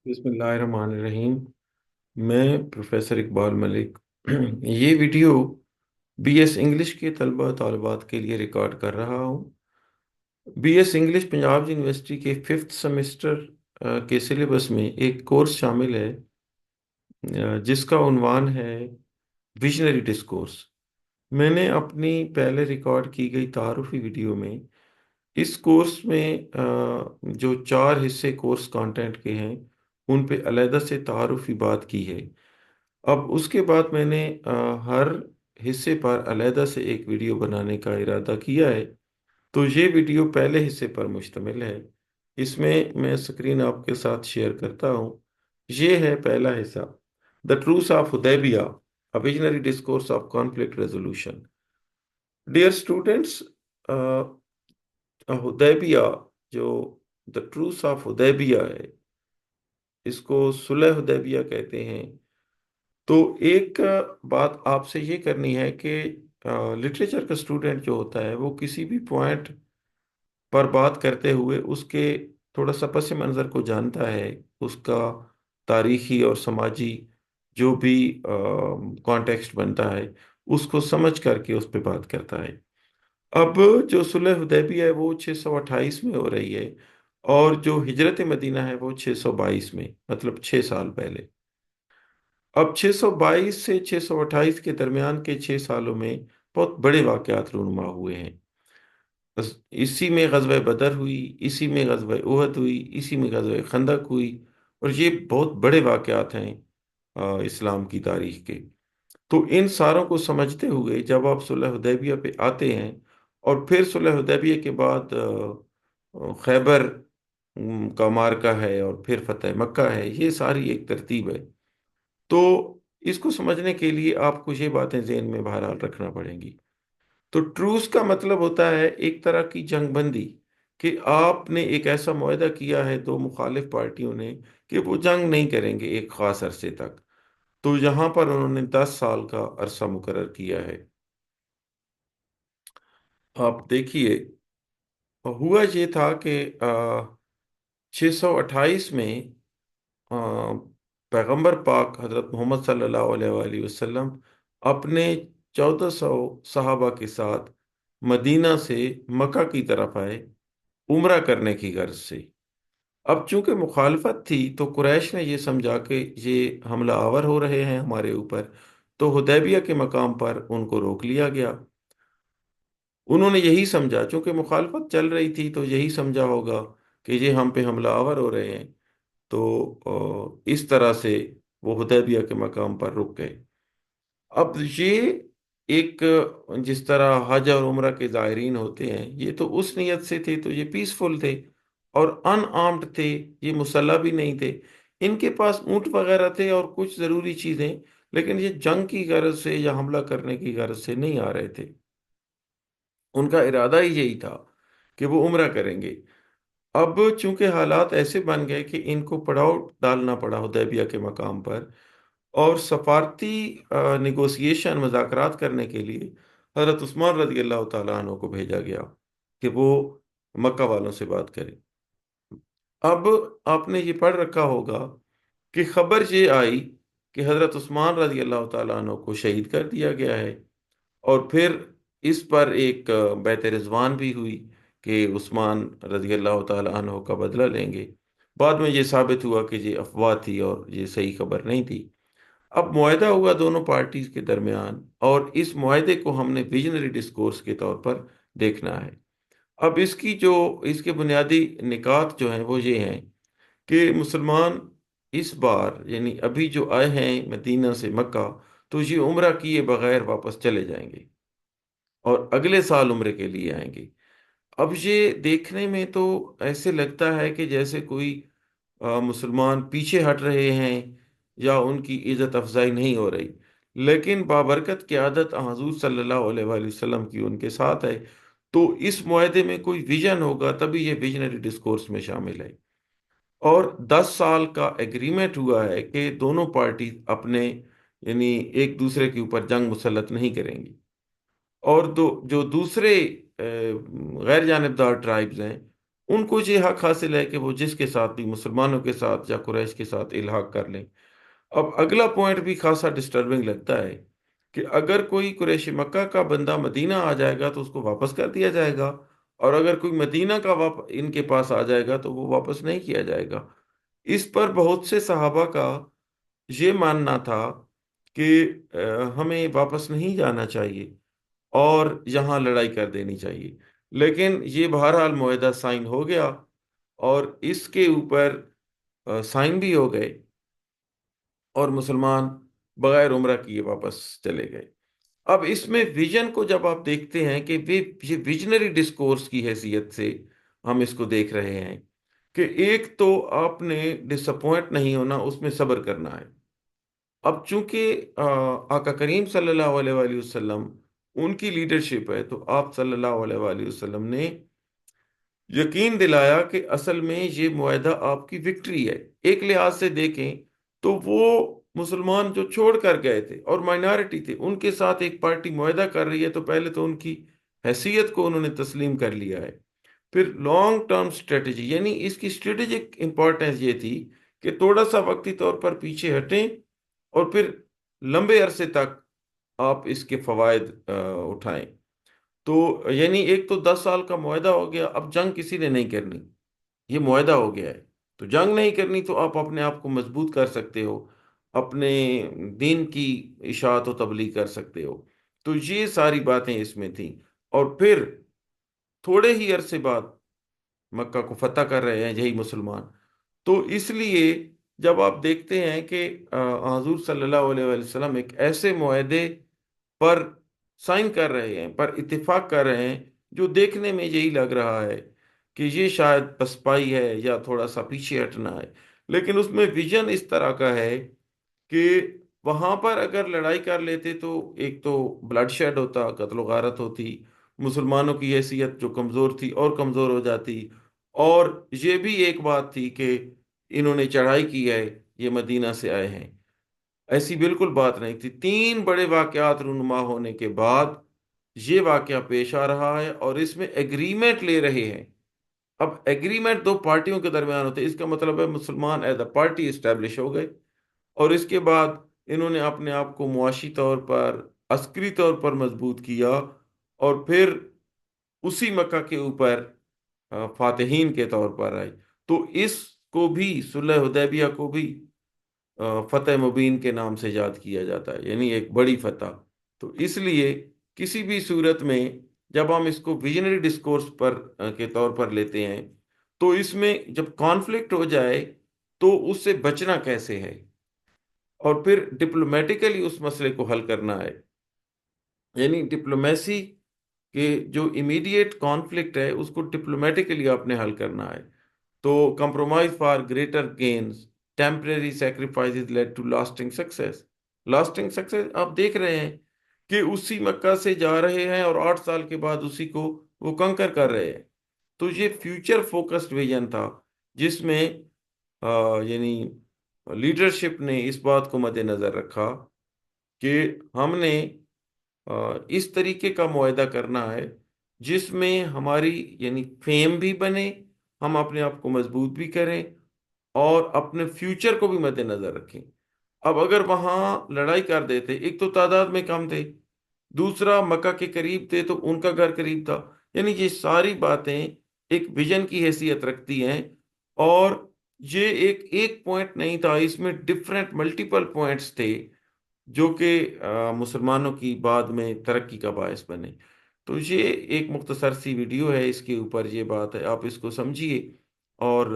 बिस्मिल्लाहिर्रहमानिर्रहीम। मैं प्रोफेसर इकबाल मलिक ये वीडियो बीएस इंग्लिश के तलबा तालिबात के लिए रिकॉर्ड कर रहा हूँ। बीएस इंग्लिश पंजाब यूनिवर्सिटी के फिफ्थ सेमेस्टर के सिलेबस में एक कोर्स शामिल है जिसका उन्वान है विजनरी डिस्कोर्स। मैंने अपनी पहले रिकॉर्ड की गई तारुफी वीडियो में इस कोर्स में जो चार हिस्से कोर्स कंटेंट के हैं उन पे अलहदा से तारुफी बात की है। अब उसके बाद मैंने हर हिस्से पर अलहदा से एक वीडियो बनाने का इरादा किया है। तो ये वीडियो पहले हिस्से पर मुश्तमिल है। इसमें मैं स्क्रीन आपके साथ शेयर करता हूँ। ये है पहला हिस्सा, the truth of Hudaibiya, a visionary discourse of conflict resolution. Dear students, Hudaibiya जो द ट्रूथ ऑफ हुदैबिया है, इसको सुलह हुदैबिया कहते हैं। तो एक बात आपसे ये करनी है कि लिटरेचर का स्टूडेंट जो होता है वो किसी भी पॉइंट पर बात करते हुए उसके थोड़ा सा पस मंज़र को जानता है, उसका तारीखी और समाजी जो भी कॉन्टेक्स्ट बनता है उसको समझ करके उस पर बात करता है। अब जो सुलह हुदैबिया है वो 628 में हो रही है और जो हिजरत मदीना है वो 622 में, मतलब 6 साल पहले। अब 622 से 628 के दरमियान के 6 सालों में बहुत बड़े वाकयात रूनुमा हुए हैं। बस इसी में ग़ज़वा बदर हुई, इसी में ग़ज़वा उहद हुई, इसी में ग़ज़वा खंदक हुई। और ये बहुत बड़े वाकयात हैं इस्लाम की तारीख के। तो इन सारों को समझते हुए जब आप सुलह हुदैबिया पे आते हैं और फिर सुलह हुदैबिया के बाद खैबर का मार्का है और फिर फतह मक्का है, ये सारी एक तरतीब है। तो इसको समझने के लिए आपको ये बातें ज़हन में बहरहाल रखना पड़ेंगी। तो ट्रूस का मतलब होता है एक तरह की जंगबंदी, कि आपने एक ऐसा मुआहदा किया है दो मुखालिफ पार्टियों ने कि वो जंग नहीं करेंगे एक खास अरसे तक। तो यहाँ पर उन्होंने 10 साल का अरसा मुकर्रर किया है। आप देखिए, हुआ ये था कि 628 में अ, पैगंबर पाक हजरत मोहम्मद सल्लल्लाहु अलैहि वसल्लम अपने 1400 सहाबा के साथ मदीना से मक्का की तरफ आए उम्रा करने की गर्ज से। अब चूंकि मुखालफत थी तो कुरैश ने ये समझा कि ये हमला आवर हो रहे हैं हमारे ऊपर, तो हुदैबिया के मकाम पर उनको रोक लिया गया। उन्होंने यही समझा, चूंकि मुखालफत चल रही थी तो यही समझा होगा कि ये हम पे हमला आवर हो रहे हैं। तो इस तरह से वो हुदैबिया के मकाम पर रुक गए। अब ये एक, जिस तरह हज और उम्रा के ज़ायरीन होते हैं, ये तो उस नियत से थे तो ये पीसफुल थे और अनआर्म्ड थे, ये मुसल्ला भी नहीं थे। इनके पास ऊंट वगैरह थे और कुछ ज़रूरी चीज़ें, लेकिन ये जंग की गरज से या हमला करने की गरज से नहीं आ रहे थे। उनका इरादा ही यही था कि वो उम्रा करेंगे। अब चूंकि हालात ऐसे बन गए कि इनको पड़ाव डालना पड़ा हुदैबिया के मकाम पर, और सफारती निगोसिएशन मुज़ाकरात करने के लिए हज़रत उस्मान रज़ी अल्लाह तआला अन्हु को भेजा गया कि वो मक्का वालों से बात करें। अब आपने ये पढ़ रखा होगा कि खबर ये आई कि हज़रत उस्मान रज़ी अल्लाह तआला अन्हु को शहीद कर दिया गया है। और फिर इस पर एक बैत रिजवान भी हुई कि उस्मान रज़ी अल्लाह तआला अन्हु का बदला लेंगे। बाद में ये साबित हुआ कि ये अफवाह थी और ये सही खबर नहीं थी। अब मुआहदा हुआ दोनों पार्टीज के दरमियान और इस मुआहदे को हमने विजनरी डिस्कोर्स के तौर पर देखना है। अब इसके बुनियादी निकात जो हैं वो ये हैं कि मुसलमान इस बार, यानी अभी जो आए हैं मदीना से मक्का, तो ये उम्रा किए बगैर वापस चले जाएंगे और अगले साल उम्रे के लिए आएंगे। अब ये देखने में तो ऐसे लगता है कि जैसे कोई मुसलमान पीछे हट रहे हैं या उनकी इज्जत अफजाई नहीं हो रही, लेकिन बाबरकत क़यादत हुज़ूर सल्लल्लाहु अलैहि वसल्लम की उनके साथ है। तो इस मुआहदे में कोई विजन होगा तभी ये विजनरी डिस्कोर्स में शामिल है। और 10 साल का एग्रीमेंट हुआ है कि दोनों पार्टी अपने, यानी एक दूसरे के ऊपर जंग मुसल्लत नहीं करेंगी। और दो जो दूसरे गैर जानिबदार ट्राइब्स हैं ان کو یہ حق حاصل ہے کہ وہ جس کے ساتھ بھی، مسلمانوں کے ساتھ یا قریش کے ساتھ، الحاق کر لیں۔ اب اگلا پوائنٹ بھی خاصا ڈسٹربنگ لگتا ہے کہ اگر کوئی قریش مکہ کا بندہ مدینہ آ جائے گا تو اس کو واپس کر دیا جائے گا، اور اگر کوئی مدینہ کا ان کے پاس آ جائے گا تو وہ واپس نہیں کیا جائے گا۔ اس پر بہت سے صحابہ کا یہ ماننا تھا کہ ہمیں واپس نہیں جانا چاہیے اور یہاں لڑائی کر دینی چاہیے، لیکن یہ بہرحال معاہدہ سائن ہو گیا اور اس کے اوپر سائن بھی ہو گئے، اور مسلمان بغیر عمرہ کیے واپس چلے گئے۔ اب اس میں ویژن کو جب آپ دیکھتے ہیں کہ یہ ویژنری ڈسکورس کی حیثیت سے ہم اس کو دیکھ رہے ہیں کہ ایک تو آپ نے ڈس اپوائنٹ نہیں ہونا، اس میں صبر کرنا ہے۔ اب چونکہ آقا کریم صلی اللہ علیہ وآلہ وسلم ان کی لیڈرشپ ہے، تو آپ صلی اللہ علیہ وآلہ وسلم نے یقین دلایا کہ اصل میں یہ معاہدہ آپ کی وکٹری ہے۔ ایک لحاظ سے دیکھیں تو وہ مسلمان جو چھوڑ کر گئے تھے اور مائنارٹی تھے، ان کے ساتھ ایک پارٹی معاہدہ کر رہی ہے، تو پہلے تو ان کی حیثیت کو انہوں نے تسلیم کر لیا ہے۔ پھر لانگ ٹرم سٹریٹجی، یعنی اس کی سٹریٹجک امپورٹنس یہ تھی کہ تھوڑا سا وقتی طور پر پیچھے ہٹیں اور پھر لمبے عرصے تک آپ اس کے فوائد اٹھائیں۔ تو یعنی ایک تو 10 سال کا معاہدہ ہو گیا، اب جنگ کسی نے نہیں کرنی، یہ معاہدہ ہو گیا ہے، تو جنگ نہیں کرنی، تو آپ اپنے آپ کو مضبوط کر سکتے ہو، اپنے دین کی اشاعت و تبلیغ کر سکتے ہو۔ تو یہ ساری باتیں اس میں تھیں، اور پھر تھوڑے ہی عرصے بعد مکہ کو فتح کر رہے ہیں یہی مسلمان۔ تو اس لیے جب آپ دیکھتے ہیں کہ حضور صلی اللہ علیہ وآلہ وسلم ایک ایسے معاہدے پر سائن کر رہے ہیں، پر اتفاق کر رہے ہیں، جو دیکھنے میں یہی لگ رہا ہے کہ یہ شاید پسپائی ہے یا تھوڑا سا پیچھے ہٹنا ہے، لیکن اس میں ویژن اس طرح کا ہے کہ وہاں پر اگر لڑائی کر لیتے تو ایک تو بلڈ شیڈ ہوتا، قتل و غارت ہوتی، مسلمانوں کی حیثیت جو کمزور تھی اور کمزور ہو جاتی، اور یہ بھی ایک بات تھی کہ انہوں نے چڑھائی کی ہے، یہ مدینہ سے آئے ہیں، ایسی بالکل بات نہیں تھی۔ 3 بڑے واقعات رونما ہونے کے بعد یہ واقعہ پیش آ رہا ہے، اور اس میں ایگریمنٹ لے رہے ہیں۔ اب ایگریمنٹ دو پارٹیوں کے درمیان ہوتے ہیں، اس کا مطلب ہے مسلمان ایز اے پارٹی اسٹیبلش ہو گئے، اور اس کے بعد انہوں نے اپنے آپ کو معاشی طور پر، عسکری طور پر مضبوط کیا، اور پھر اسی مکہ کے اوپر فاتحین کے طور پر آئے۔ تو اس کو بھی، صلح حدیبیہ کو بھی فتح مبین کے نام سے یاد کیا جاتا ہے، یعنی ایک بڑی فتح۔ تو اس لیے کسی بھی صورت میں جب ہم اس کو ویژنری ڈسکورس پر کے طور پر لیتے ہیں، تو اس میں جب کانفلکٹ ہو جائے تو اس سے بچنا کیسے ہے، اور پھر ڈپلومیٹیکلی اس مسئلے کو حل کرنا ہے، یعنی ڈپلومیسی کہ جو امیڈیٹ کانفلکٹ ہے اس کو ڈپلومیٹیکلی آپ نے حل کرنا ہے۔ تو compromise for greater gains, temporary sacrifices lead to lasting success. Lasting success آپ دیکھ رہے ہیں کہ اسی مکہ سے جا رہے ہیں اور 8 سال کے بعد اسی کو وہ کنکر کر رہے ہیں۔ تو یہ فیوچر فوکسڈ ویژن تھا، جس میں یعنی لیڈرشپ نے اس بات کو مد نظر رکھا کہ ہم نے اس طریقے کا معاہدہ کرنا ہے جس میں ہماری یعنی فیم بھی بنے، ہم اپنے آپ کو مضبوط بھی کریں، اور اپنے فیوچر کو بھی مد نظر رکھیں۔ اب اگر وہاں لڑائی کر دیتے، ایک تو تعداد میں کم تھے، دوسرا مکہ کے قریب تھے تو ان کا گھر قریب تھا، یعنی یہ ساری باتیں ایک ویژن کی حیثیت رکھتی ہیں، اور یہ ایک پوائنٹ نہیں تھا، اس میں ڈفرینٹ ملٹیپل پوائنٹس تھے جو کہ مسلمانوں کی بعد میں ترقی کا باعث بنے۔ تو یہ ایک مختصر سی ویڈیو ہے، اس کے اوپر یہ بات ہے، آپ اس کو سمجھیے اور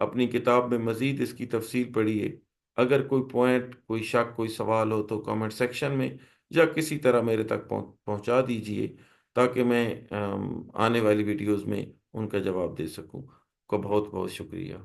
اپنی کتاب میں مزید اس کی تفصیل پڑھیے۔ اگر کوئی پوائنٹ، کوئی شک، کوئی سوال ہو تو کامنٹ سیکشن میں یا کسی طرح میرے تک پہنچا دیجئے، تاکہ میں آنے والی ویڈیوز میں ان کا جواب دے سکوں۔ کو بہت بہت شکریہ۔